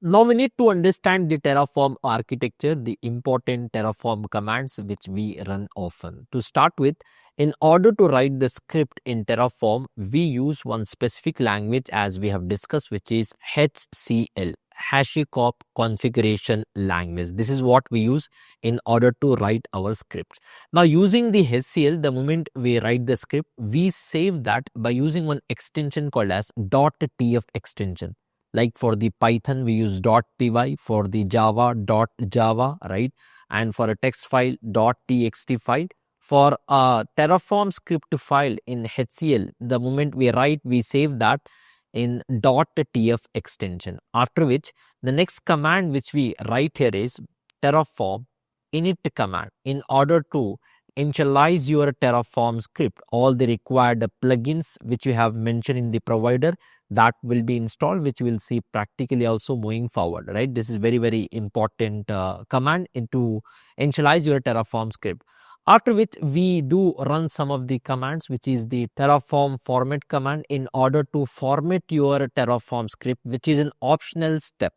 Now we need to understand the Terraform architecture, the important Terraform commands which we run often. To start with, in order to write the script in Terraform, we use one specific language as we have discussed, which is HCL, HashiCorp Configuration Language. This is what we use in order to write our scripts. Now using the HCL, the moment we write the script, we save that by using one extension called as .tf extension. Like for the Python, we use .py, for the Java, .java, right? And for a text file, .txt file. For a Terraform script file in HCL, the moment we write, we save that in .tf extension. After which, the next command which we write here is Terraform init command. In order to initialize your Terraform script, all the required plugins which you have mentioned in the provider, that will be installed, which we'll see practically also moving forward, right? This is very important command to initialize your Terraform script. After which we do run some of the commands, which is the Terraform format command in order to format your Terraform script, which is an optional step.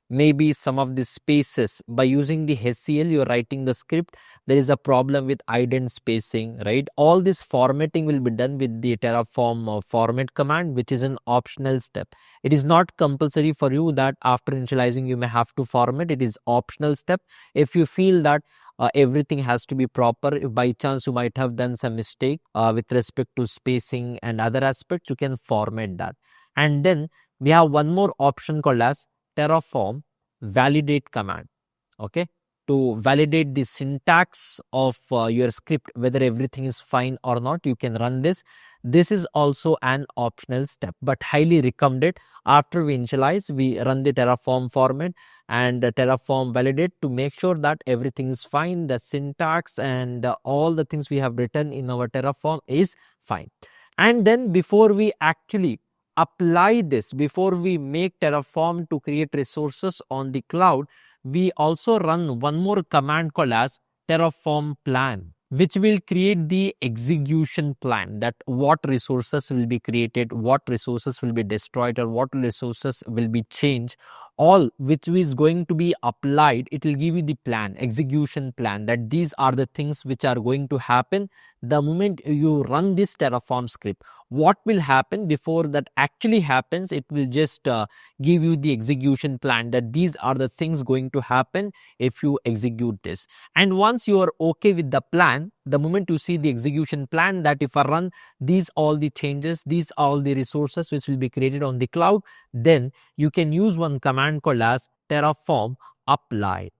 Maybe some of the spaces, by using the HCL, you're writing the script, there is a problem with ident spacing, right? All this formatting will be done with the Terraform format command, which is an optional step. It is not compulsory for you that after initializing you may have to format. It is optional step. If you feel that everything has to be proper, if by chance you might have done some mistake with respect to spacing and other aspects, you can format that. And then we have one more option called as Terraform validate command, okay, to validate the syntax of your script, whether everything is fine or not. You can run this. This is also an optional step, but highly recommended. After we initialize, we run the Terraform format and Terraform validate to make sure that everything is fine, the syntax and all the things we have written in our Terraform is fine. And then before we actually apply this, before we make Terraform to create resources on the cloud, we also run one more command called as Terraform plan, which will create the execution plan, that what resources will be created, what resources will be destroyed, or what resources will be changed, all which is going to be applied. It will give you the plan, execution plan, that these are the things which are going to happen the moment you run this Terraform script. What will happen before that actually happens, it will just give you the execution plan, that these are the things going to happen if you execute this. And once you are okay with the plan, the moment you see the execution plan, that if I run these all the changes, these all the resources which will be created on the cloud, then you can use one command called as Terraform apply.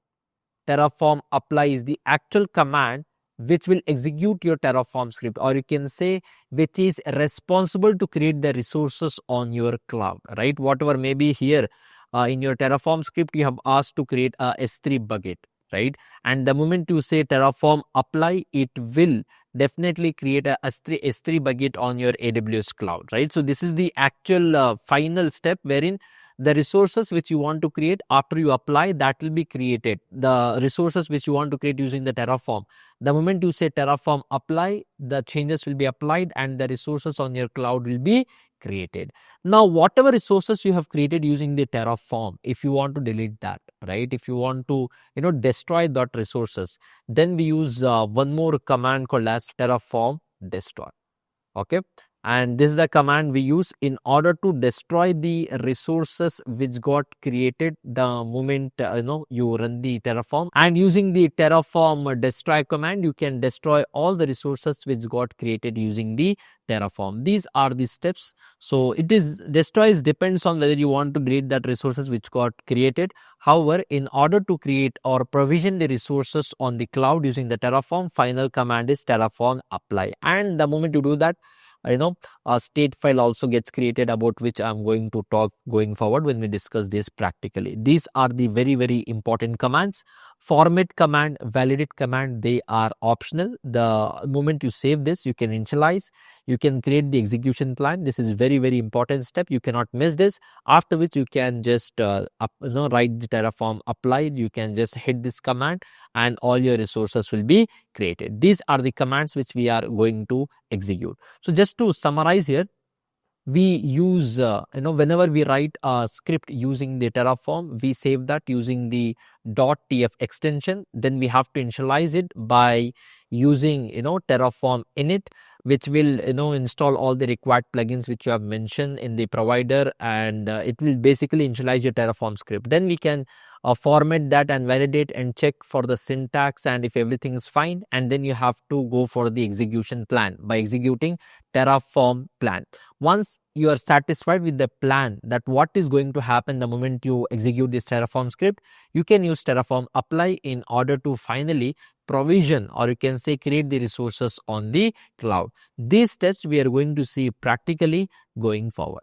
Terraform apply is the actual command which will execute your Terraform script, or you can say which is responsible to create the resources on your cloud, right? Whatever may be here in your Terraform script, you have asked to create a S3 bucket, right? And the moment you say Terraform apply, it will definitely create a S3 bucket on your AWS cloud, right? So this is the actual final step wherein the resources which you want to create after you apply, that will be created. The resources which you want to create using the Terraform, the moment you say Terraform apply, the changes will be applied and the resources on your cloud will be created. Now whatever resources you have created using the Terraform, if you want to delete that, right, if you want to destroy that resources, then we use one more command called as Terraform destroy. Okay, and this is the command we use in order to destroy the resources which got created the moment you run the Terraform. And using the Terraform destroy command, you can destroy all the resources which got created using the Terraform. These are the steps. So it is destroys depends on whether you want to delete that resources which got created. However, in order to create or provision the resources on the cloud using the Terraform, final command is Terraform apply. And the moment you do that, a state file also gets created, about which I'm going to talk going forward when we discuss this practically. These are the very important commands. Format command, validate command, they are optional. The moment you save this, you can initialize, you can create the execution plan. This is very important step. You cannot miss this. After which you can just write the Terraform applied. You can just hit this command and all your resources will be created. These are the commands which we are going to execute. So just to summarize here, we use, whenever we write a script using the Terraform, we save that using the .tf extension. Then we have to initialize it by using, Terraform init, which will, install all the required plugins which you have mentioned in the provider, and it will basically initialize your Terraform script. Then we can format that and validate and check for the syntax and if everything is fine, and then you have to go for the execution plan by executing Terraform plan. Once you are satisfied with the plan, that what is going to happen the moment you execute this Terraform script, you can use Terraform apply in order to finally provision, or you can say create the resources on the cloud. These steps we are going to see practically going forward.